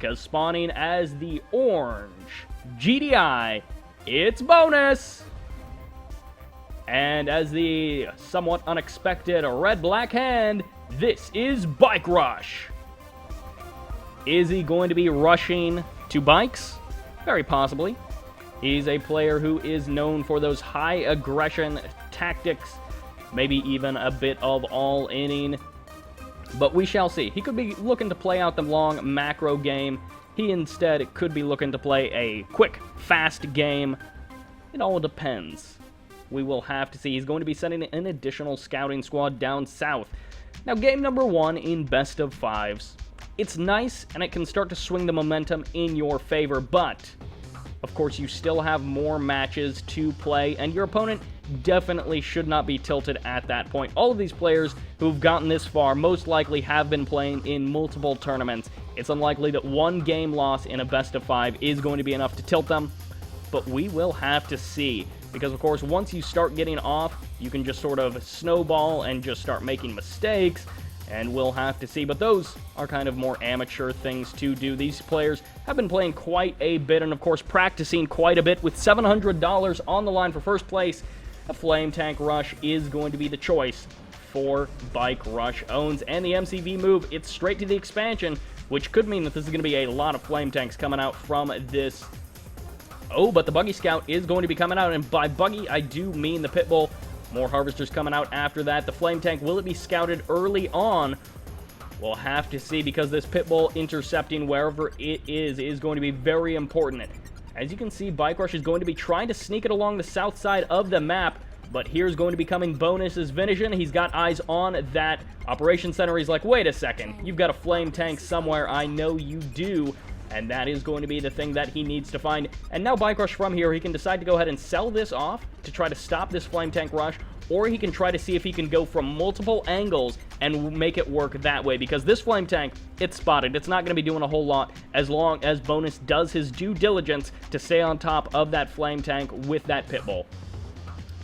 because spawning as the orange GDI, it's Bonus. And as the somewhat unexpected red-black hand, this is BikeRush. Is he going to be rushing to bikes? Very possibly. He's a player who is known for those high aggression tactics, maybe even a bit of all-inning. But we shall see. He could be looking to play out the long macro game. He instead could be looking to play a quick, fast game. It all depends. We will have to see. He's going to be sending an additional scouting squad down south. Now, game number 1 in best of 5s. It's nice, and it can start to swing the momentum in your favor, but, of course, you still have more matches to play, and your opponent definitely should not be tilted at that point. All of these players who've gotten this far most likely have been playing in multiple tournaments. It's unlikely that one game loss in a best of 5 is going to be enough to tilt them, but we will have to see. Because, of course, once you start getting off, you can just sort of snowball and just start making mistakes, and we'll have to see. But those are kind of more amateur things to do. These players have been playing quite a bit and, of course, practicing quite a bit. With $700 on the line for first place, a Flame Tank Rush is going to be the choice for BikeRushOwnz. And the MCV move, it's straight to the expansion, which could mean that this is going to be a lot of Flame Tanks coming out from this. Oh, but the Buggy Scout is going to be coming out, and by Buggy, I do mean the Pitbull. More Harvesters coming out after that. The Flame Tank, will it be scouted early on? We'll have to see, because this Pitbull intercepting wherever it is going to be very important. As you can see, BikeRush is going to be trying to sneak it along the south side of the map, but here's going to be coming Bonus's vision. He's got eyes on that Operation Center. He's like, wait a second, you've got a Flame Tank somewhere. I know you do. And that is going to be the thing that he needs to find. And now BikeRush from here, he can decide to go ahead and sell this off to try to stop this Flame Tank rush, or he can try to see if he can go from multiple angles and make it work that way, because this Flame Tank, it's spotted. It's not going to be doing a whole lot as long as Bonus does his due diligence to stay on top of that Flame Tank with that Pitbull.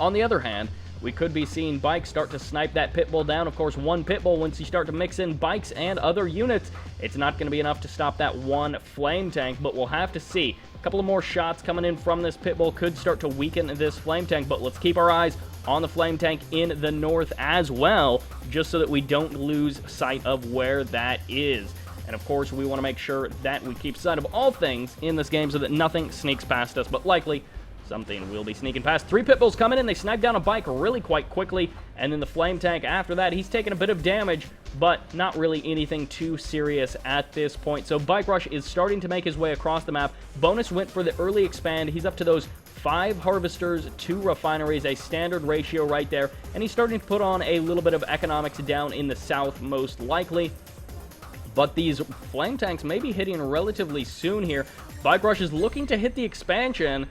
On the other hand, we could be seeing Bike start to snipe that Pitbull down. Of course, one Pitbull, once you start to mix in bikes and other units, it's not going to be enough to stop that one Flame Tank, but we'll have to see. A couple of more shots coming in from this Pitbull could start to weaken this Flame Tank, but let's keep our eyes on the Flame Tank in the north as well, just so that we don't lose sight of where that is. And of course, we want to make sure that we keep sight of all things in this game so that nothing sneaks past us, but likely something will be sneaking past. 3 Pitbulls coming in. They snipe down a bike really quite quickly. And then the Flame Tank after that, he's taking a bit of damage, but not really anything too serious at this point. So BikeRush is starting to make his way across the map. Bonus went for the early expand. He's up to those 5 Harvesters, 2 Refineries, a standard ratio right there. And he's starting to put on a little bit of economics down in the south, most likely. But these Flame Tanks may be hitting relatively soon here. BikeRush is looking to hit the expansion.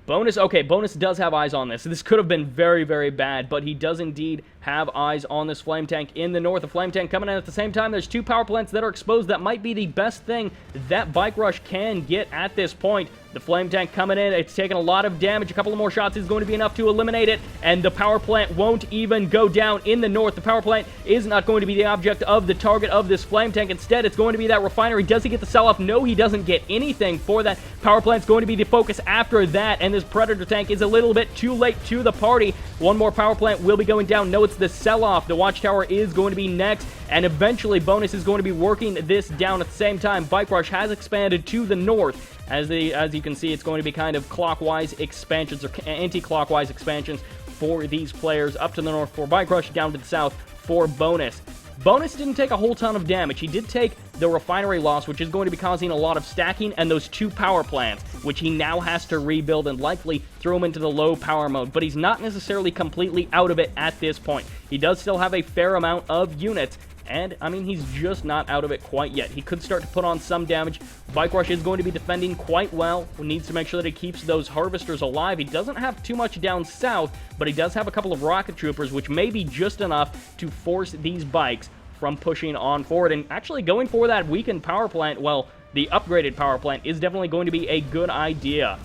Bonus, okay, Bonus does have eyes on this. This could have been very, very bad, but he does indeed have eyes on this Flame Tank in the north. A Flame Tank coming in at the same time. There's 2 power plants that are exposed. That might be the best thing that BikeRush can get at this point. The Flame Tank coming in. It's taking a lot of damage. A couple of more shots is going to be enough to eliminate it, and the power plant won't even go down in the north. The power plant is not going to be the object of the target of this Flame Tank. Instead, it's going to be that refinery. Does he get the sell-off? No, he doesn't get anything for that. Power plant's going to be the focus after that, and this Predator tank is a little bit too late to the party. One more power plant will be going down. No, it's the sell-off. The Watchtower is going to be next, and eventually Bonus is going to be working this down at the same time. BikeRush has expanded to the north. As you can see, it's going to be kind of clockwise expansions or anti-clockwise expansions for these players. Up to the north for BikeRush, down to the south for Bonus. Bonus didn't take a whole ton of damage. He did take the refinery loss, which is going to be causing a lot of stacking, and those 2 power plants, which he now has to rebuild and likely throw him into the low power mode. But he's not necessarily completely out of it at this point. He does still have a fair amount of units, and, I mean, he's just not out of it quite yet. He could start to put on some damage. BikeRush is going to be defending quite well. He needs to make sure that he keeps those Harvesters alive. He doesn't have too much down south, but he does have a couple of Rocket Troopers, which may be just enough to force these bikes from pushing on forward. And actually going for that weakened power plant, well, the upgraded power plant is definitely going to be a good idea.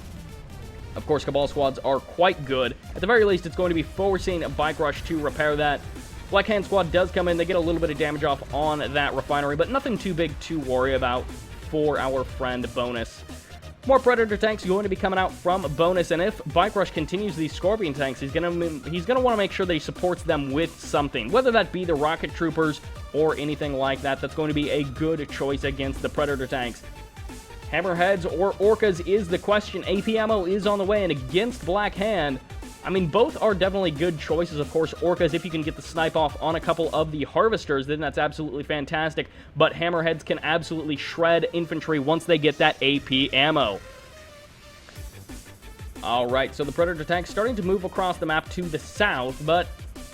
Of course, Cabal squads are quite good. At the very least, it's going to be forcing BikeRush to repair that. Black Hand squad does come in. They get a little bit of damage off on that refinery, but nothing too big to worry about. for our friend Bonus. More Predator tanks going to be coming out from Bonus, and if BikeRush continues these Scorpion tanks, he's gonna want to make sure that he supports them with something, whether that be the Rocket Troopers or anything like that. That's going to be a good choice against the Predator tanks. Hammerheads or Orcas is the question. AP ammo is on the way, and against Black Hand, I mean, both are definitely good choices. Of course, Orcas, if you can get the snipe off on a couple of the Harvesters, then that's absolutely fantastic. But Hammerheads can absolutely shred infantry once they get that AP ammo. Alright, so the Predator tank's starting to move across the map to the south, but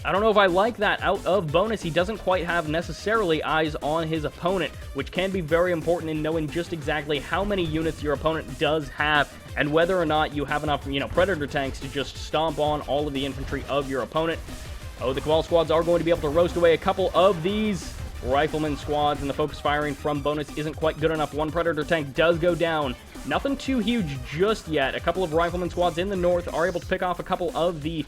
I don't know if I like that. Out of Bonus, he doesn't quite have necessarily eyes on his opponent, which can be very important in knowing just exactly how many units your opponent does have, and whether or not you have enough, Predator tanks to just stomp on all of the infantry of your opponent. Oh, the Cabal squads are going to be able to roast away a couple of these Rifleman squads, and the focus firing from Bonus isn't quite good enough. One Predator tank does go down. Nothing too huge just yet. A couple of Rifleman squads in the north are able to pick off a couple of the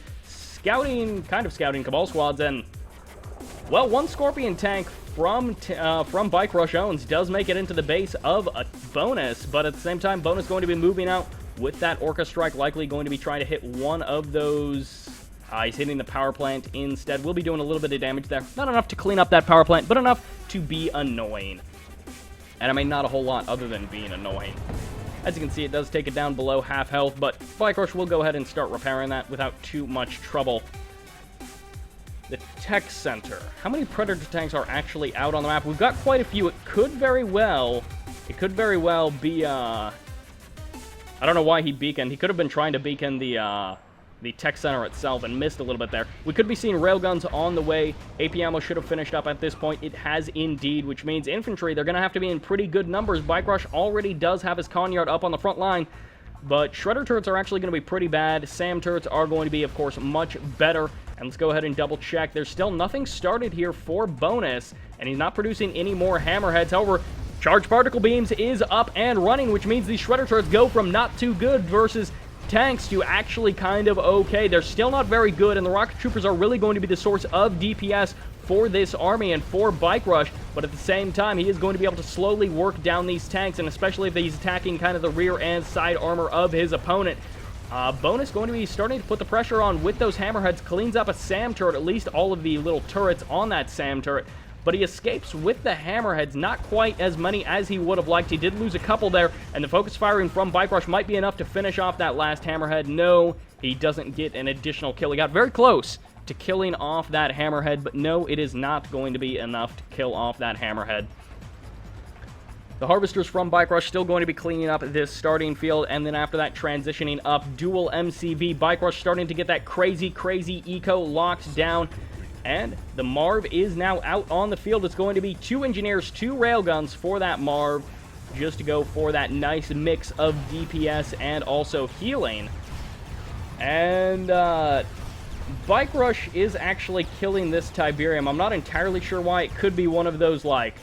scouting Cabal squads, and, well, one Scorpion tank from BikeRushOwnz does make it into the base of a Bonus, but at the same time, Bonus going to be moving out with that Orca strike, likely going to be trying to hit one of those. He's hitting the power plant instead. We'll be doing a little bit of damage there. Not enough to clean up that power plant, but enough to be annoying. And I mean, not a whole lot other than being annoying. As you can see, it does take it down below half health, but BikeRush will go ahead and start repairing that without too much trouble. The Tech Center. How many Predator tanks are actually out on the map? We've got quite a few. It could very well be, I don't know why he beaconed. He could have been trying to beacon the Tech Center itself and missed a little bit there. We could be seeing railguns on the way. AP ammo should have finished up at this point. It has indeed, which means infantry, they're going to have to be in pretty good numbers. BikeRush already does have his Conyard up on the front line, but Shredder turrets are actually going to be pretty bad. SAM turrets are going to be, of course, much better. And let's go ahead and double check. There's still nothing started here for Bonus, and he's not producing any more Hammerheads. However, Charged Particle Beams is up and running, which means these Shredder turrets go from not too good versus tanks to actually kind of okay. They're still not very good, and the Rocket Troopers are really going to be the source of DPS for this army and for BikeRush, but at the same time, he is going to be able to slowly work down these tanks, and especially if he's attacking kind of the rear and side armor of his opponent. Bonus going to be starting to put the pressure on with those Hammerheads, cleans up a SAM turret, at least all of the little turrets on that SAM turret, but he escapes with the Hammerheads, not quite as many as he would have liked. He did lose a couple there, and the focus firing from BikeRush might be enough to finish off that last Hammerhead. No, he doesn't get an additional kill. He got very close to killing off that Hammerhead, but no, it is not going to be enough to kill off that Hammerhead. The Harvesters from BikeRush still going to be cleaning up this starting field, and then after that transitioning up. Dual MCV. BikeRush starting to get that crazy eco locked down. And the Marv is now out on the field. It's going to be 2 engineers, 2 railguns for that Marv, just to go for that nice mix of DPS and also healing. And BikeRush is actually killing this Tiberium. I'm not entirely sure why. It could be one of those, like,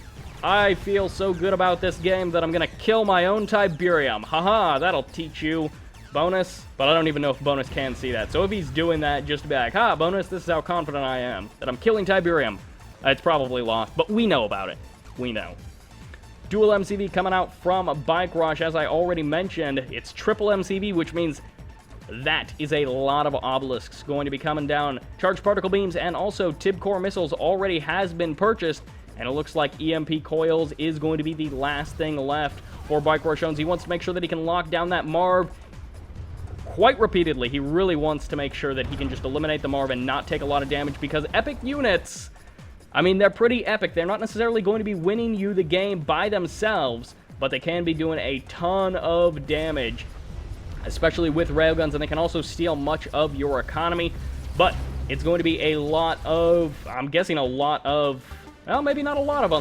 I feel so good about this game that I'm going to kill my own Tiberium. Haha, that'll teach you, Bonus. But I don't even know if Bonus can see that. So if he's doing that just to be like, ha, Bonus, this is how confident I am that I'm killing Tiberium, it's probably lost. But we know about it. We know. Dual MCV coming out from BikeRush. As I already mentioned, it's triple MCV, which means that is a lot of obelisks going to be coming down. Charged particle beams and also Tib core missiles already has been purchased. And it looks like EMP coils is going to be the last thing left for BikeRushOwnz. He wants to make sure that he can lock down that Marv quite repeatedly. He really wants to make sure that he can just eliminate the Marv and not take a lot of damage, because epic units, I mean, they're pretty epic. They're not necessarily going to be winning you the game by themselves, but they can be doing a ton of damage, especially with railguns, and they can also steal much of your economy. But it's going to be a lot of, I'm guessing a lot of, well, maybe not a lot of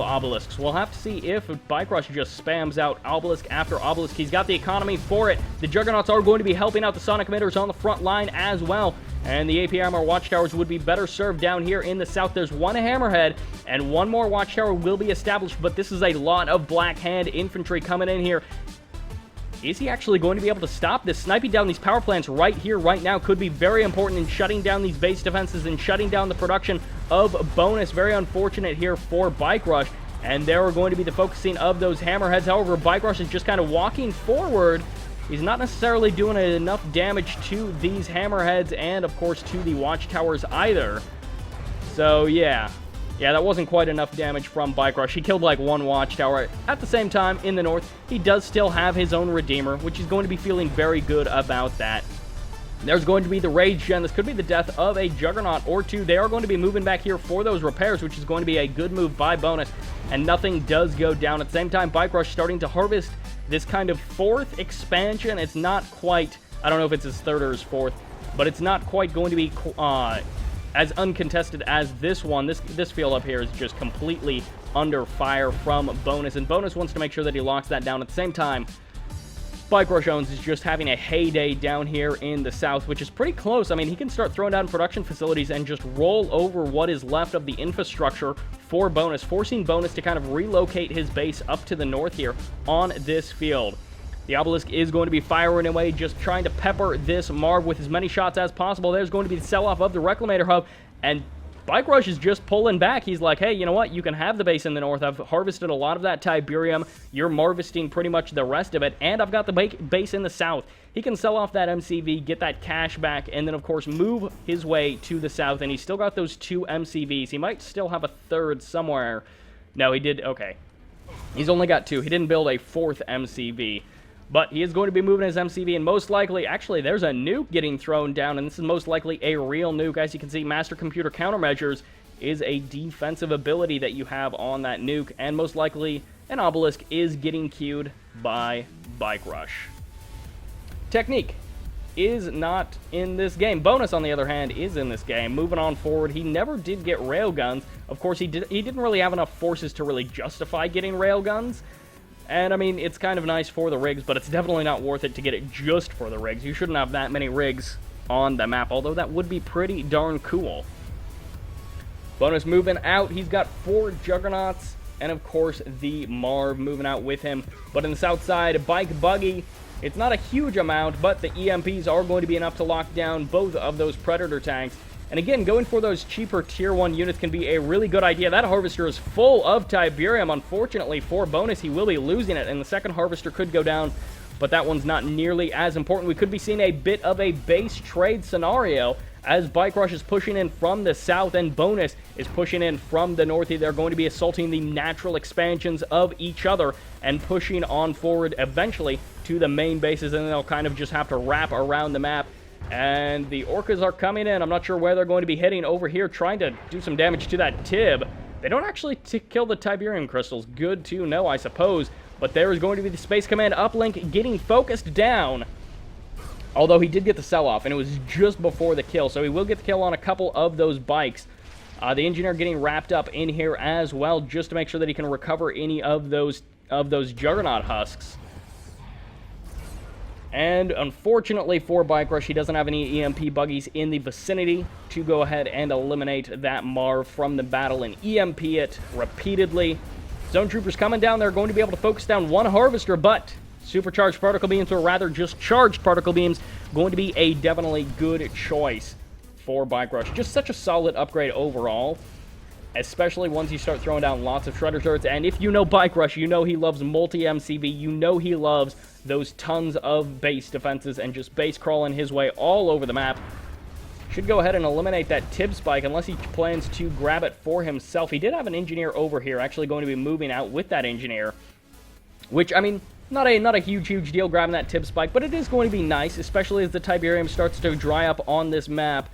obelisks. We'll have to see if BikeRush just spams out obelisk after obelisk. He's got the economy for it. The Juggernauts are going to be helping out the Sonic Emitters on the front line as well. And the AP Armor Watchtowers would be better served down here in the south. There's one Hammerhead, and one more Watchtower will be established, but this is a lot of Black Hand infantry coming in here. Is he actually going to be able to stop this? Sniping down these power plants right here, right now, could be very important in shutting down these base defenses and shutting down the production of Bonus. Very unfortunate here for BikeRush. and they're going to be the focusing of those hammerheads. However, BikeRush is just kind of walking forward. He's not necessarily doing enough damage to these hammerheads and, of course, to the watchtowers either. So, yeah, that wasn't quite enough damage from BikeRush. He killed like one watchtower. At the same time, in the north, he does still have his own Redeemer, which he's going to be feeling very good about that. There's going to be the Rage Gen. This could be the death of a Juggernaut or two. They are going to be moving back here for those repairs, which is going to be a good move by Bonus, and nothing does go down. At the same time, BikeRush starting to harvest this kind of fourth expansion. It's not quite, I don't know if it's his third or his fourth, but it's not quite going to be as uncontested as this one. This field up here is just completely under fire from Bonus, and Bonus wants to make sure that he locks that down. At the same time, BikeRushOwnz is just having a heyday down here in the south, which is pretty close. I mean, he can start throwing down production facilities and just roll over what is left of the infrastructure for Bonus, forcing Bonus to kind of relocate his base up to the north here on this field. The Obelisk is going to be firing away, just trying to pepper this Marv with as many shots as possible. There's going to be the sell-off of the Reclamator Hub, and BikeRush is just pulling back. He's like, hey, you know what? You can have the base in the north. I've harvested a lot of that Tiberium. You're harvesting pretty much the rest of it, and I've got the base in the south. He can sell off that MCV, get that cash back, and then, of course, move his way to the south, and he's still got those 2 MCVs. He might still have a third somewhere. No, he did. Okay. He's only got 2. He didn't build a 4th MCV. But he is going to be moving his MCV, and most likely, actually, there's a nuke getting thrown down, and this is most likely a real nuke. As you can see, Master Computer Countermeasures is a defensive ability that you have on that nuke, and most likely, an Obelisk is getting queued by BikeRush. Technique is not in this game. Bonus, on the other hand, is in this game. Moving on forward, he never did get railguns. Of course, he didn't really have enough forces to really justify getting railguns. And, I mean, it's kind of nice for the rigs, but it's definitely not worth it to get it just for the rigs. You shouldn't have that many rigs on the map, although that would be pretty darn cool. Bonus moving out. He's got 4 Juggernauts, and, of course, the Marv moving out with him. But in the south side, Bike Buggy, it's not a huge amount, but the EMPs are going to be enough to lock down both of those Predator tanks. And again, going for those cheaper Tier 1 units can be a really good idea. That Harvester is full of Tiberium. Unfortunately, for Bonus, he will be losing it, and the second Harvester could go down, but that one's not nearly as important. We could be seeing a bit of a base trade scenario as BikeRush is pushing in from the south and Bonus is pushing in from the north. They're going to be assaulting the natural expansions of each other and pushing on forward eventually to the main bases, and then they'll kind of just have to wrap around the map. And the Orcas are coming in. I'm not sure where they're going to be hitting over here, trying to do some damage to that Tib. They don't actually kill the Tiberium crystals. Good to know, I suppose. But there is going to be the Space Command uplink getting focused down. Although he did get the sell-off, and it was just before the kill. So he will get the kill on a couple of those bikes. The Engineer getting wrapped up in here as well, just to make sure that he can recover any of those Juggernaut husks. And unfortunately for BikeRush, he doesn't have any EMP buggies in the vicinity to go ahead and eliminate that Marv from the battle and EMP it repeatedly. Zone Troopers coming down. They're going to be able to focus down one Harvester, but Supercharged Particle Beams, or rather just Charged Particle Beams, going to be a definitely good choice for BikeRush. Just such a solid upgrade overall, especially once you start throwing down lots of Shredder turrets. And if you know BikeRush, you know he loves multi-MCV. You know he loves those tons of base defenses and just base crawling his way all over the map. Should go ahead and eliminate that Tib spike unless he plans to grab it for himself. He did have an Engineer over here, actually going to be moving out with that Engineer, which, I mean, not a huge deal grabbing that Tib spike, but it is going to be nice, especially as the Tiberium starts to dry up on this map.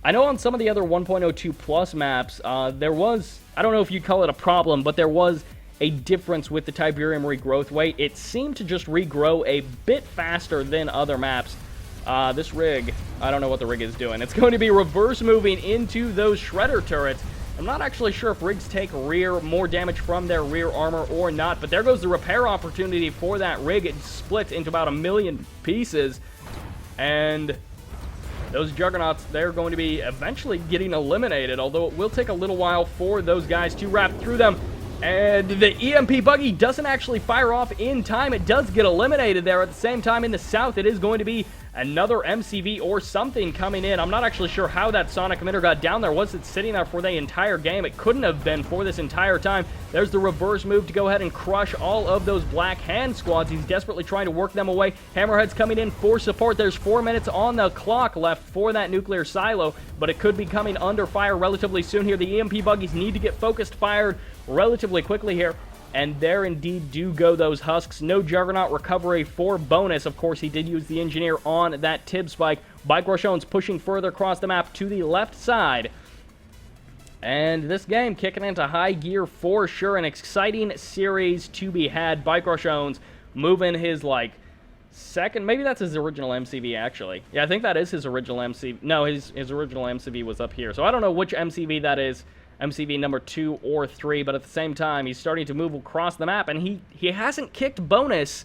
I know on some of the other 1.02 plus maps, there was, I don't know if you'd call it a problem, but there was a difference with the Tiberium regrowth rate. It seemed to just regrow a bit faster than other maps. This rig, I don't know what the rig is doing. It's going to be reverse moving into those Shredder turrets. I'm not actually sure if rigs take more damage from their rear armor or not, but there goes the repair opportunity for that rig. It split into about 1 million pieces, and those Juggernauts, they're going to be eventually getting eliminated, although it will take a little while for those guys to wrap through them. And the EMP buggy doesn't actually fire off in time. It does get eliminated there. At the same time, in the south, it is going to be another MCV or something coming in. I'm not actually sure how that sonic emitter got down there. Was it sitting there for the entire game? It couldn't have been for this entire time. There's the reverse move to go ahead and crush all of those Black Hand squads. He's desperately trying to work them away. Hammerhead's coming in for support. There's 4 minutes on the clock left for that nuclear silo, but it could be coming under fire relatively soon here. The EMP buggies need to get focused fired relatively quickly here. And there indeed do go those husks. No Juggernaut recovery for Bonus. Of course, he did use the engineer on that Tibbs bike. BikeRushOwnz pushing further across the map to the left side. And this game kicking into high gear for sure. An exciting series to be had. BikeRushOwnz moving his, like, second... Maybe that's his original MCV, actually. Yeah, I think that is his original MCV. No, his original MCV was up here. So I don't know which MCV that is. MCV number 2 or 3, but at the same time, he's starting to move across the map, and he hasn't kicked Bonus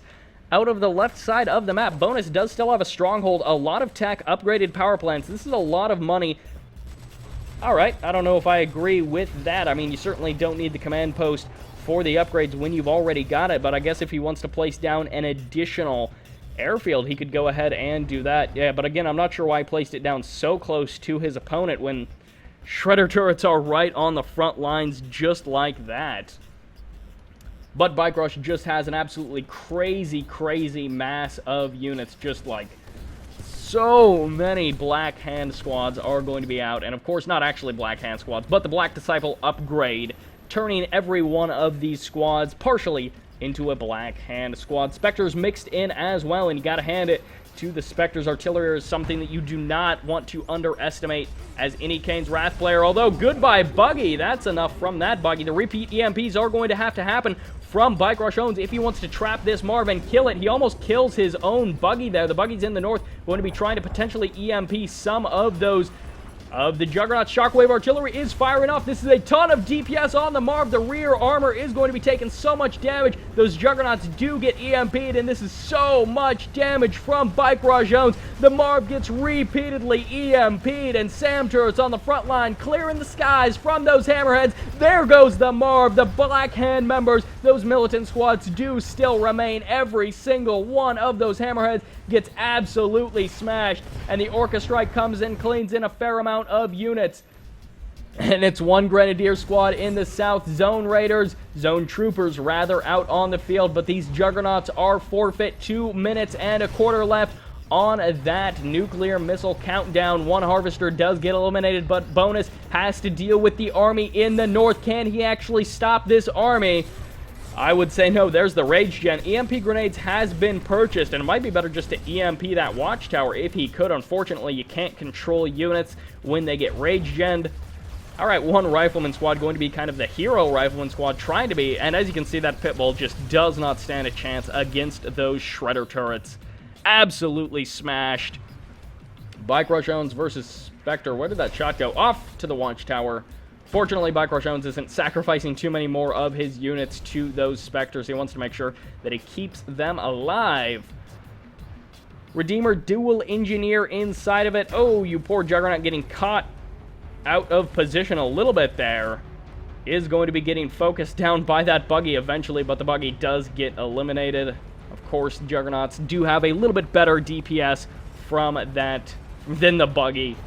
out of the left side of the map. Bonus does still have a stronghold, a lot of tech, upgraded power plants. This is a lot of money. Alright, I don't know if I agree with that. I mean, you certainly don't need the command post for the upgrades when you've already got it, but I guess if he wants to place down an additional airfield, he could go ahead and do that. Yeah, but again, I'm not sure why he placed it down so close to his opponent when Shredder turrets are right on the front lines just like that. But BikeRush just has an absolutely crazy, crazy mass of units. Just like so many Black Hand squads are going to be out. And of course, not actually Black Hand squads, but the Black Disciple upgrade, turning every one of these squads partially into a Black Hand squad. Spectres mixed in as well, and you gotta hand it to the Spectres. Artillery is something that you do not want to underestimate as any Kane's Wrath player. Although, goodbye buggy. That's enough from that buggy. The repeat EMPs are going to have to happen from BikeRushOwnz if he wants to trap this Marv and kill it. He almost kills his own buggy there. The buggy's in the north, going to be trying to potentially EMP some of those of the Juggernaut. Shockwave artillery is firing off. This is a ton of DPS on the Marv. The rear armor is going to be taking so much damage. Those Juggernauts do get EMP'd, and this is so much damage from BikeRushOwnz. The Marv gets repeatedly EMP'd, and Sam turrets on the front line clearing the skies from those hammerheads. There goes the Marv. The Black Hand members, those militant squads do still remain. Every single one of those hammerheads gets absolutely smashed, and the Orca Strike comes in, cleans in a fair amount of units. And it's one Grenadier squad in the south. Zone Raiders, Zone Troopers rather, out on the field, but these Juggernauts are forfeit. 2 minutes and a quarter left on that nuclear missile countdown. One Harvester does get eliminated, but Bonus has to deal with the army in the north. Can he actually stop this army? I would say no. There's the Rage Gen. EMP grenades has been purchased, and it might be better just to EMP that watchtower if he could. Unfortunately, you can't control units when they get Rage Gen'd. Alright, one Rifleman squad going to be kind of the hero Rifleman squad, trying to be, and as you can see, that Pitbull just does not stand a chance against those Shredder turrets. Absolutely smashed. BikeRushOwnz versus Spectre. Where did that shot go? Off to the watchtower. Fortunately, BikeRushOwnz isn't sacrificing too many more of his units to those Spectres. He wants to make sure that he keeps them alive. Redeemer dual engineer inside of it. Oh, you poor Juggernaut, getting caught out of position a little bit there. Is going to be getting focused down by that buggy eventually, but the buggy does get eliminated. Of course, Juggernauts do have a little bit better DPS from that than the buggy.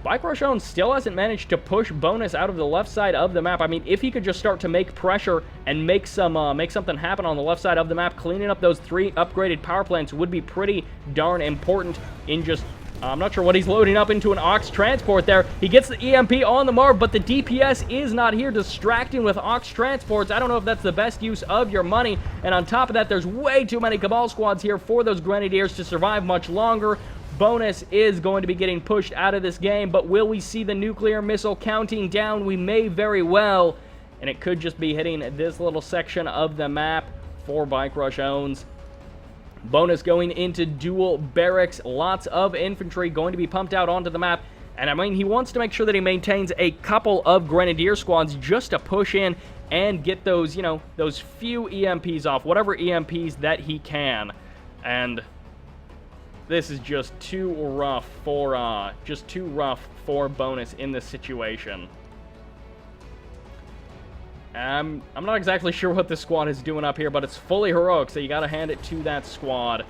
BikeRushOwnz still hasn't managed to push Bonus out of the left side of the map. I mean, if he could just start to make pressure and make something happen on the left side of the map, cleaning up those 3 upgraded power plants would be pretty darn important in just... I'm not sure what he's loading up into an Ox transport there. He gets the EMP on the Marv, but the DPS is not here, distracting with Ox transports. I don't know if that's the best use of your money. And on top of that, there's way too many Cabal squads here for those Grenadiers to survive much longer. Bonus is going to be getting pushed out of this game, but will we see the nuclear missile counting down? We may very well, and it could just be hitting this little section of the map for BikeRushOwnz. Bonus going into dual barracks, lots of infantry going to be pumped out onto the map, and I mean, he wants to make sure that he maintains a couple of Grenadier squads just to push in and get those, you know, those few EMPs off, whatever EMPs that he can. And this is just too rough for Bonus in this situation. I'm not exactly sure what this squad is doing up here, but it's fully heroic, so you gotta hand it to that squad.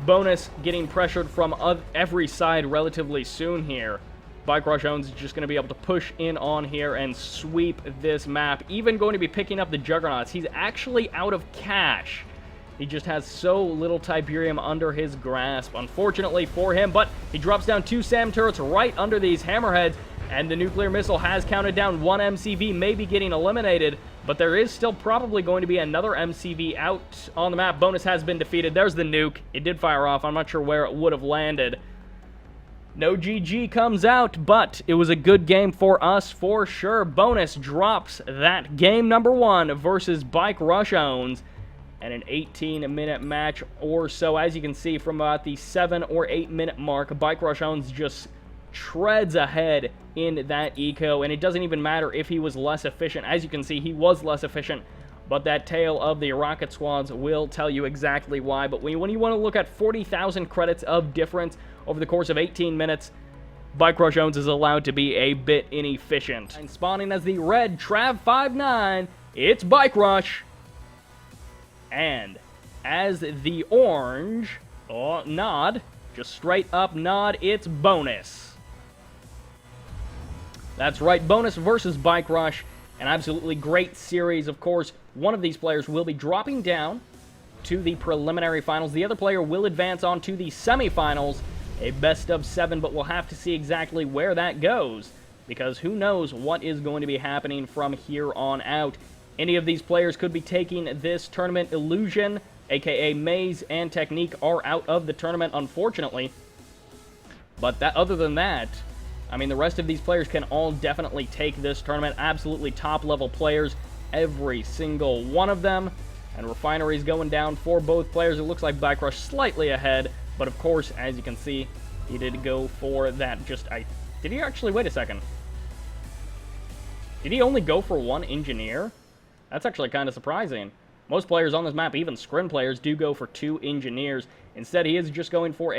Bonus getting pressured from every side relatively soon here. BikeRushOwnz is just going to be able to push in on here and sweep this map. Even going to be picking up the Juggernauts. He's actually out of cash. He just has so little Tiberium under his grasp, unfortunately for him. But he drops down 2 SAM turrets right under these hammerheads. And the nuclear missile has counted down 1 MCV, maybe getting eliminated. But there is still probably going to be another MCV out on the map. Bonus has been defeated. There's the nuke. It did fire off. I'm not sure where it would have landed. No GG comes out, but it was a good game for us for sure. Bonus drops that game number 1 versus BikeRushOwnz. And an 18-minute match or so. As you can see, from about the 7 or 8-minute mark, BikeRushOwnz just treads ahead in that eco, and it doesn't even matter if he was less efficient. As you can see, he was less efficient, but that tail of the rocket squads will tell you exactly why. But when you want to look at 40,000 credits of difference over the course of 18 minutes, BikeRushOwnz is allowed to be a bit inefficient. And spawning as the red Trav59, it's BikeRush. And as the orange, nod, just straight up nod, it's Bonus. That's right, Bonus versus BikeRush. An absolutely great series, of course. One of these players will be dropping down to the preliminary finals. The other player will advance on to the semifinals. A best of 7, but we'll have to see exactly where that goes, because who knows what is going to be happening from here on out. Any of these players could be taking this tournament. Illusion, aka Maze, and Technique are out of the tournament, unfortunately. But other than that, I mean, the rest of these players can all definitely take this tournament. Absolutely top-level players, every single one of them. And Refinery's going down for both players. It looks like BikeRush slightly ahead, but of course, as you can see, he did go for that. Did he actually, wait a second. Did he only go for 1 engineer? That's actually kind of surprising. Most players on this map, even scrim players, do go for 2 engineers. Instead, he is just going for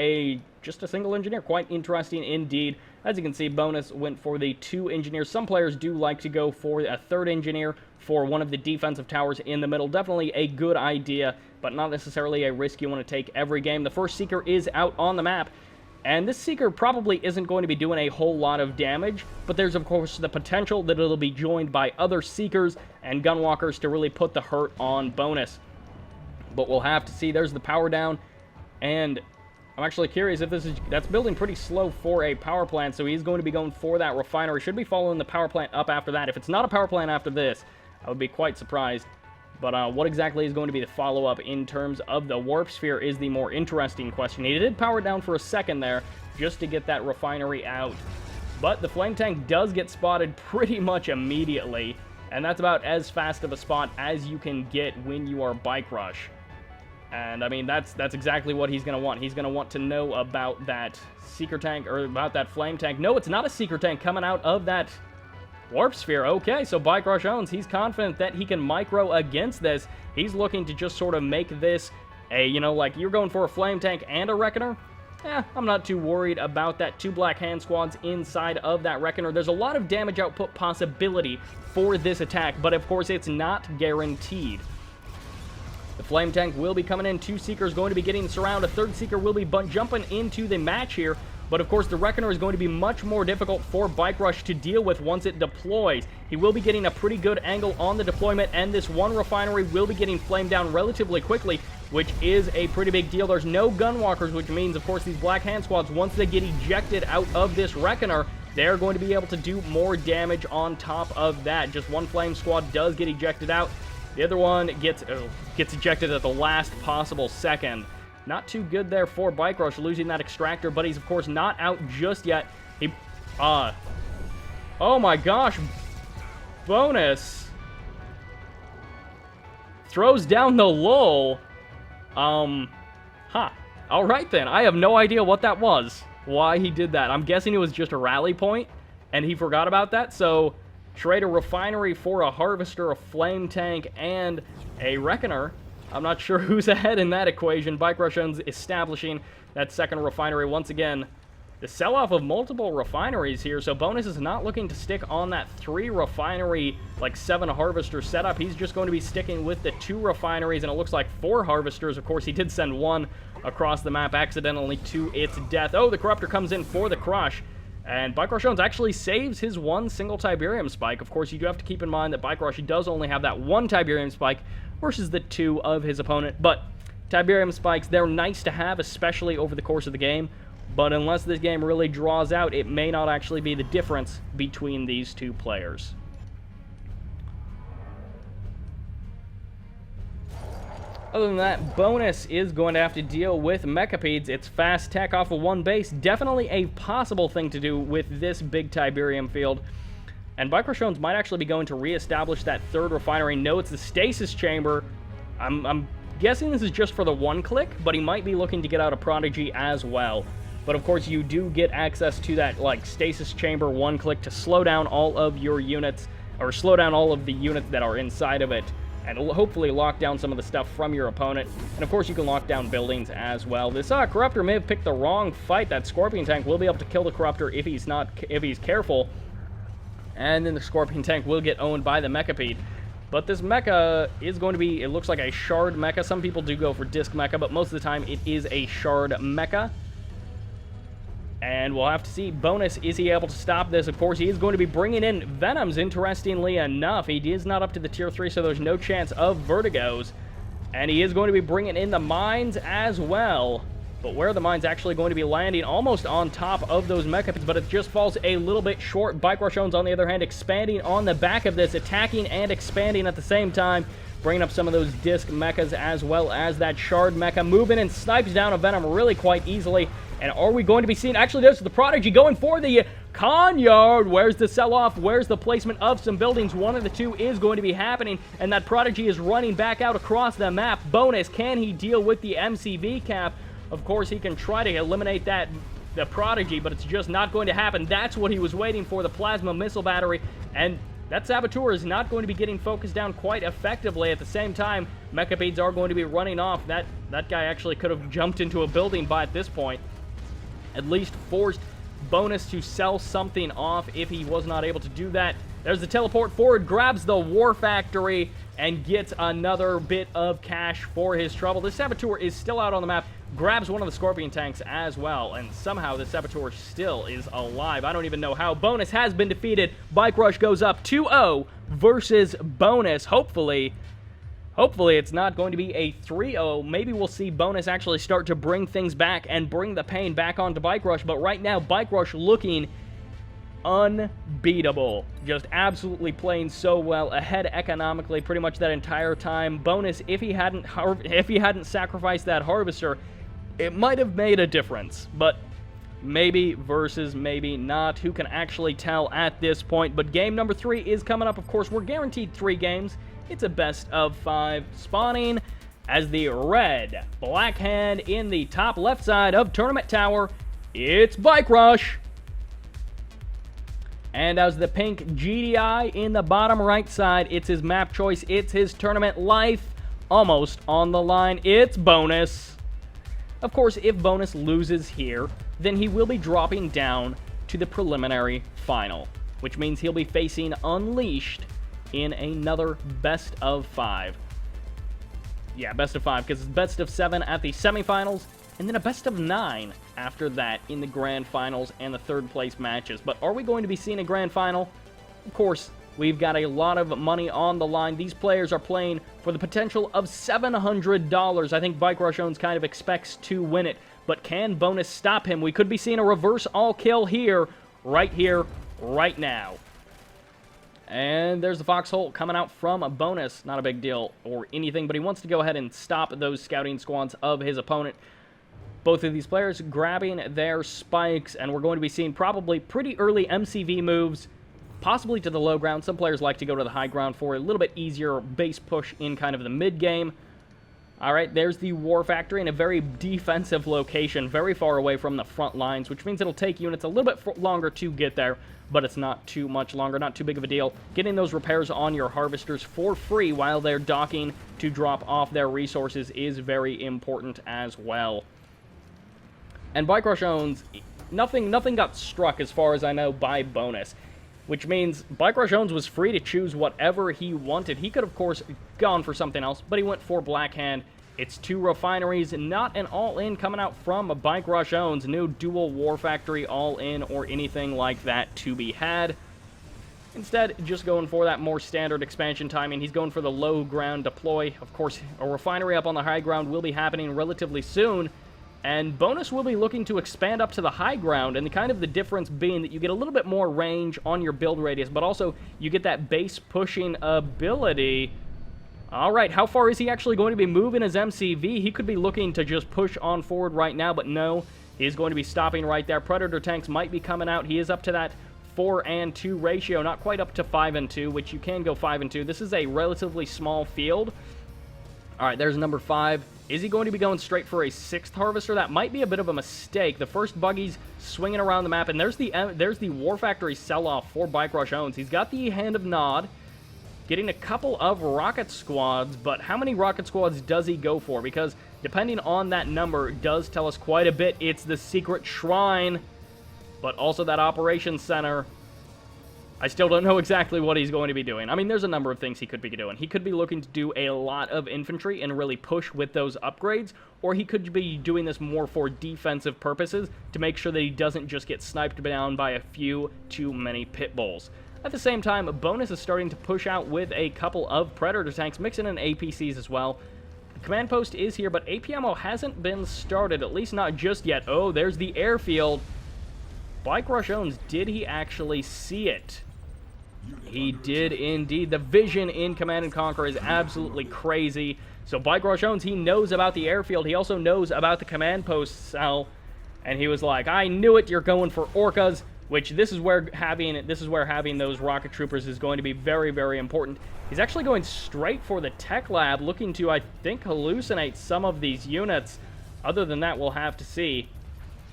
just a single engineer. Quite interesting indeed. As you can see, Bonus went for the 2 engineers. Some players do like to go for a 3rd engineer for one of the defensive towers in the middle. Definitely a good idea, but not necessarily a risk you want to take every game. The first Seeker is out on the map, and this Seeker probably isn't going to be doing a whole lot of damage, but there's, of course, the potential that it'll be joined by other Seekers and Gunwalkers to really put the hurt on Bonus. But we'll have to see. There's the power down, and I'm actually curious if that's building pretty slow for a power plant, so he's going to be going for that refinery. Should be following the power plant up after that. If it's not a power plant after this, I would be quite surprised. But what exactly is going to be the follow-up in terms of the warp sphere is the more interesting question. He did power down for a second there just to get that refinery out. But the flame tank does get spotted pretty much immediately, and that's about as fast of a spot as you can get when you are BikeRush. And I mean, that's exactly what he's going to want. He's going to want to know about that Seeker tank, or about that flame tank. No, it's not a Seeker tank coming out of that warp sphere. Okay, so BikeRushOwnz, he's confident that he can micro against this. He's looking to just sort of make this a, like you're going for a flame tank and a Reckoner. I'm not too worried about that. 2 Black Hand squads inside of that Reckoner. There's a lot of damage output possibility for this attack, but of course it's not guaranteed. The flame tank will be coming in. 2 Seekers going to be getting surrounded. A 3rd Seeker will be jumping into the match here. But of course, the Reckoner is going to be much more difficult for BikeRush to deal with once it deploys. He will be getting a pretty good angle on the deployment, and this 1 refinery will be getting flamed down relatively quickly, which is a pretty big deal. There's no Gunwalkers, which means, of course, these Black Hand squads, once they get ejected out of this Reckoner, they're going to be able to do more damage on top of that. Just 1 flame squad does get ejected out. The other one gets ejected at the last possible second. Not too good there for BikeRush, losing that extractor, but he's, of course, not out just yet. Oh my gosh. Bonus throws down the lull. Alright then. I have no idea what that was. Why he did that. I'm guessing it was just a rally point, and he forgot about that, so trade a refinery for a harvester, a flame tank, and a Reckoner. I'm not sure who's ahead in that equation. BikeRushOwnz establishing that 2nd refinery once again. the sell-off of multiple refineries here, so Bonus is not looking to stick on that 3 refinery, like 7 harvester setup. He's just going to be sticking with the 2 refineries, and it looks like 4 harvesters. Of course, he did send 1 across the map accidentally to its death. Oh, the Corruptor comes in for the crush, and BikeRushOwnz actually saves his 1 single Tiberium spike. Of course, you do have to keep in mind that BikeRush does only have that 1 Tiberium spike versus the 2 of his opponent, but Tiberium spikes, they're nice to have, especially over the course of the game. But unless this game really draws out, it may not actually be the difference between these 2 players. Other than that, Bonus is going to have to deal with Mechapedes. It's fast tech off of 1 base. Definitely a possible thing to do with this big Tiberium field. And BikeRushOwnz might actually be going to reestablish that 3rd refinery. No, it's the stasis chamber. I'm guessing this is just for the 1 click, but he might be looking to get out a Prodigy as well. But of course, you do get access to that, like, stasis chamber 1 click to slow down all of your units, or slow down all of the units that are inside of it, and hopefully lock down some of the stuff from your opponent. And of course, you can lock down buildings as well. This Corruptor may have picked the wrong fight. That Scorpion tank will be able to kill the Corruptor if he's careful, and then the Scorpion tank will get owned by the Mechapede. But this mecha is going to be, it looks like a shard mecha. Some people do go for disc mecha, but most of the time it is a shard mecha. And we'll have to see, Bonus, is he able to stop this? Of course, he is going to be bringing in Venoms, interestingly enough. He is not up to the tier 3, so there's no chance of Vertigos. And he is going to be bringing in the mines as well. But where are the mines actually going to be landing? Almost on top of those Mechapeds, but it just falls a little bit short. BikeRushOwnz, on the other hand, expanding on the back of this, attacking and expanding at the same time, bringing up some of those disc mechas as well as that shard mecha, moving and snipes down a Venom really quite easily. And are we going to be seeing, actually there's the Prodigy going for the Conyard. Where's the sell-off? Where's the placement of some buildings? One of the 2 is going to be happening, and that Prodigy is running back out across the map. Bonus, can he deal with the MCV cap? Of course, he can try to eliminate the Prodigy, but it's just not going to happen. That's what he was waiting for, the plasma missile battery, and that Saboteur is not going to be getting focused down quite effectively. At the same time, Mechapedes are going to be running off. That guy actually could have jumped into a building by at this point. At least forced Bonus to sell something off if he was not able to do that. There's the teleport forward, grabs the War Factory, and gets another bit of cash for his trouble. The Saboteur is still out on the map, grabs one of the Scorpion tanks as well, and somehow the Saboteur still is alive. I don't even know how. Bonus has been defeated. BikeRush goes up 2-0 versus Bonus. Hopefully it's not going to be a 3-0. Maybe we'll see Bonus actually start to bring things back and bring the pain back onto BikeRush. But right now, BikeRush looking unbeatable. Just absolutely playing so well, ahead economically pretty much that entire time. Bonus, if he hadn't sacrificed that Harvester, it might have made a difference. But maybe versus maybe not. Who can actually tell at this point? But game number 3 is coming up. Of course, we're guaranteed 3 games. It's a best of 5 spawning as the red black hand in the top left side of Tournament Tower. It's BikeRush. And as the pink GDI in the bottom right side, it's his map choice. It's his tournament life almost on the line. It's Bonus. Of course, if Bonus loses here, then he will be dropping down to the preliminary final, which means he'll be facing Unleashed in another best of 5. Yeah, best of 5, because it's best of 7 at the semifinals, and then a best of 9 after that in the grand finals and the 3rd place matches. But are we going to be seeing a grand final? Of course, we've got a lot of money on the line. These players are playing for the potential of $700. I think BikeRushOwnz kind of expects to win it, but can Bonus stop him? We could be seeing a reverse all-kill here, right now. And there's the foxhole coming out from a Bonus. Not a big deal or anything, but he wants to go ahead and stop those scouting squads of his opponent. Both of these players grabbing their spikes, and we're going to be seeing probably pretty early MCV moves, possibly to the low ground. Some players like to go to the high ground for a little bit easier base push in kind of the mid-game. All right, there's the War Factory in a very defensive location, very far away from the front lines, which means it'll take units a little bit longer to get there, but it's not too much longer, not too big of a deal. Getting those repairs on your harvesters for free while they're docking to drop off their resources is very important as well. And BikeRushOwnz, nothing got struck as far as I know by Bonus, which means BikeRushOwnz was free to choose whatever he wanted. He could, of course, gone for something else, but he went for Blackhand. It's 2 refineries, not an all-in coming out from a BikeRushOwnz. No dual War Factory all-in or anything like that to be had. Instead, just going for that more standard expansion timing. He's going for the low ground deploy. Of course, a refinery up on the high ground will be happening relatively soon, and Bonus will be looking to expand up to the high ground, and the difference being that you get a little bit more range on your build radius, but also you get that base pushing ability. Alright, how far is he actually going to be moving his MCV? He could be looking to just push on forward right now, but no. He's going to be stopping right there. Predator tanks might be coming out. He is up to that 4-and-2 ratio, not quite up to 5-and-2, which you can go 5-and-2. This is a relatively small field. Alright, there's number 5. Is he going to be going straight for a 6th harvester? That might be a bit of a mistake. The first buggy's swinging around the map, and there's the War Factory sell-off for BikeRushOwnz. He's got the Hand of Nod, getting a couple of rocket squads, but how many rocket squads does he go for? Because depending on that number, it does tell us quite a bit. It's the Secret Shrine, but also that Operations Center. I still don't know exactly what he's going to be doing. I mean, there's a number of things he could be doing. He could be looking to do a lot of infantry and really push with those upgrades, or he could be doing this more for defensive purposes to make sure that he doesn't just get sniped down by a few too many pit bulls. At the same time, Bonus is starting to push out with a couple of Predator tanks, mixing in APCs as well. The command post is here, but AP ammo hasn't been started, at least not just yet. Oh, there's the airfield. BikeRushOwnz, did he actually see it? He did indeed. The vision in Command & Conquer is absolutely crazy. So BikeRushOwnz, he knows about the airfield. He also knows about the command post cell. And he was like, I knew it, you're going for orcas. Which this is where having those rocket troopers is going to be very, very important. He's actually going straight for the tech lab, looking to, I think, hallucinate some of these units. Other than that, we'll have to see.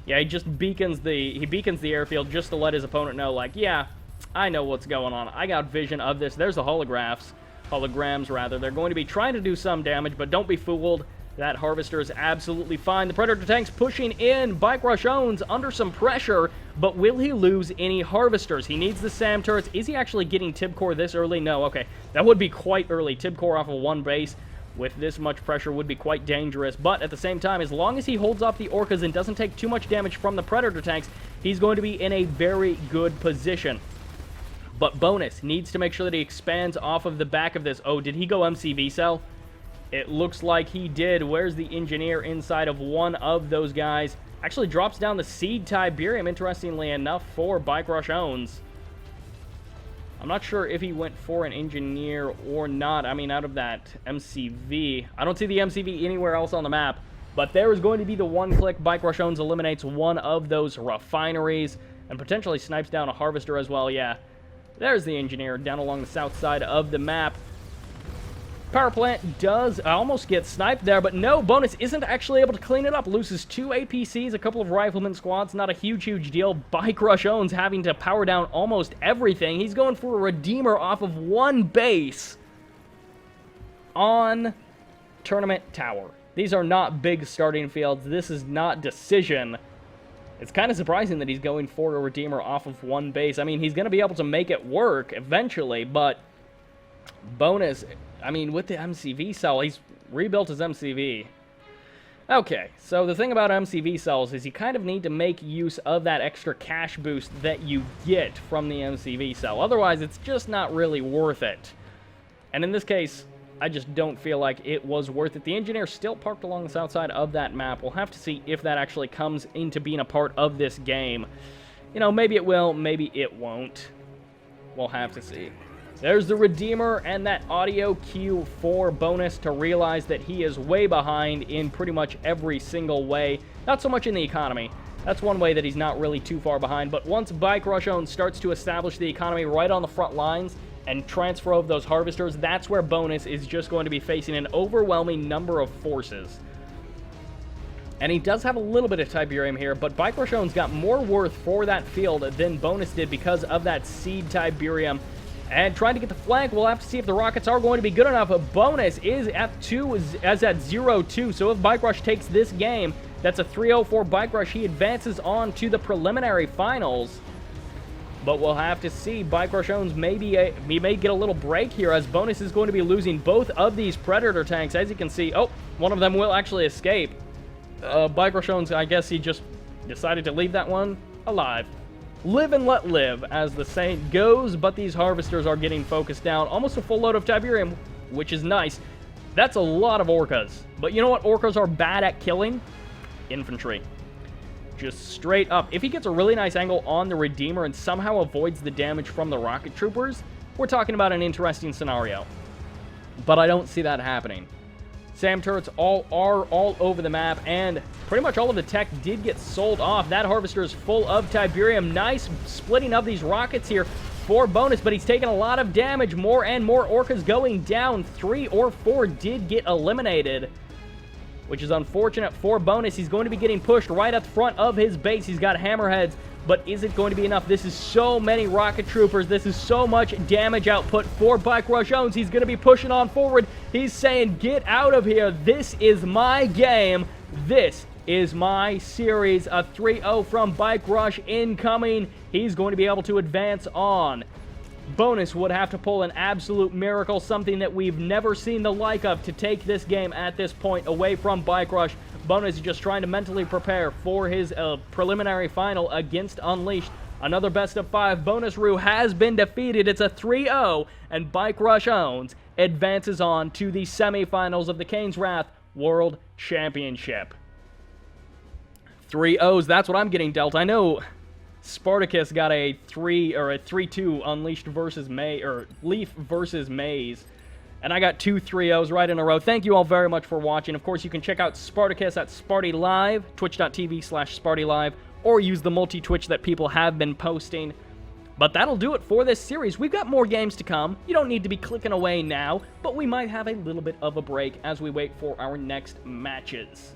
Yeah, he just beacons the airfield just to let his opponent know, like, yeah, I know what's going on. I got vision of this. There's the holograms rather. They're going to be trying to do some damage, but don't be fooled. That harvester is absolutely fine. The Predator tank's pushing in. BikeRushOwnz under some pressure, but will he lose any harvesters? He needs the SAM turrets. Is he actually getting Tib Core this early? No, okay. That would be quite early. Tib Core off of one base with this much pressure would be quite dangerous, but at the same time, as long as he holds off the orcas and doesn't take too much damage from the Predator tanks, he's going to be in a very good position. But Bonus needs to make sure that he expands off of the back of this. Oh, did he go MCV cell? It looks like he did. Where's the engineer inside of one of those guys? Actually drops down the Seed Tiberium, interestingly enough, for BikeRushOwnz. I'm not sure if he went for an engineer or not. I mean, out of that MCV. I don't see the MCV anywhere else on the map. But there is going to be the one-click. BikeRushOwnz eliminates one of those refineries and potentially snipes down a harvester as well. Yeah, there's the engineer down along the south side of the map. Power plant does almost get sniped there, but no, Bonus isn't actually able to clean it up. Loses 2 APCs, a couple of rifleman squads, not a huge deal. BikeRushOwnz having to power down almost everything. He's going for a Redeemer off of one base on Tournament Tower. These are not big starting fields. This is not Decision. It's kind of surprising that he's going for a Redeemer off of one base. I mean, he's going to be able to make it work eventually, but Bonus, I mean, with the MCV cell, he's rebuilt his MCV. Okay, so the thing about MCV cells is you kind of need to make use of that extra cash boost that you get from the MCV cell. Otherwise, it's just not really worth it. And in this case, I just don't feel like it was worth it. The engineer's still parked along the south side of that map. We'll have to see if that actually comes into being a part of this game. You know, maybe it will, maybe it won't. We'll have to see. There's the Redeemer and that audio cue for Bonus to realize that he is way behind in pretty much every single way. Not so much in the economy. That's one way that he's not really too far behind. But once BikeRushOwnz starts to establish the economy right on the front lines and transfer of those harvesters, that's where Bonus is just going to be facing an overwhelming number of forces. And he does have a little bit of Tiberium here, but BikeRushOwnz got more worth for that field than Bonus did because of that Seed Tiberium. And trying to get the flank, we'll have to see if the rockets are going to be good enough. A Bonus is at 0-2, so if BikeRush takes this game, That's a 3-0 for BikeRush. He advances on to the preliminary finals. But we'll have to see. BikeRushOwnz he may get a little break here, as Bonus is going to be losing both of these Predator tanks. As you can see, oh, one of them will actually escape. BikeRushOwnz, I guess he just decided to leave that one alive. Live and let live, as the saying goes, but these harvesters are getting focused down. Almost a full load of Tiberium, which is nice. That's a lot of Orcas. But you know what Orcas are bad at killing? Infantry. Just straight up. If he gets a really nice angle on the Redeemer and somehow avoids the damage from the rocket troopers, we're talking about an interesting scenario. But I don't see that happening. SAM turrets are all over the map, and pretty much all of the tech did get sold off. That harvester is full of Tiberium. Nice splitting of these rockets here for Bonus, but he's taking a lot of damage. More and more Orcas going down. 3 or 4 did get eliminated, which is unfortunate for Bonus. He's going to be getting pushed right at the front of his base. He's got hammerheads, but is it going to be enough? This is so many rocket troopers. This is so much damage output for BikeRushOwnz. He's going to be pushing on forward. He's saying, get out of here. This is my game. This is my series. A 3-0 from BikeRush incoming. He's going to be able to advance on. Bonus would have to pull an absolute miracle, something that we've never seen the like of, to take this game at this point away from BikeRush. Bonus is just trying to mentally prepare for his preliminary final against Unleashed. Another best of 5. Bonus Roo has been defeated. It's a 3-0, and BikeRushOwnz advances on to the semifinals of the Kane's Wrath World Championship. 3-0s, that's what I'm getting dealt. I know Spartacus got a 3-2 Unleashed versus Leaf versus Maze. And I got 2 3-0s right in a row. Thank you all very much for watching. Of course, you can check out Spartacus at Sparty Live, twitch.tv/Sparty Live, or use the multi-Twitch that people have been posting. But that'll do it for this series. We've got more games to come. You don't need to be clicking away now, but we might have a little bit of a break as we wait for our next matches.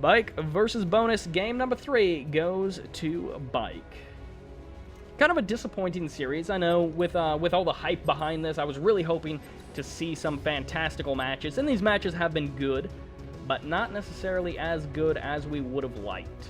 Bike versus Bonus, game number 3 goes to Bike. Kind of a disappointing series, I know, with all the hype behind this. I was really hoping to see some fantastical matches, and these matches have been good, but not necessarily as good as we would have liked.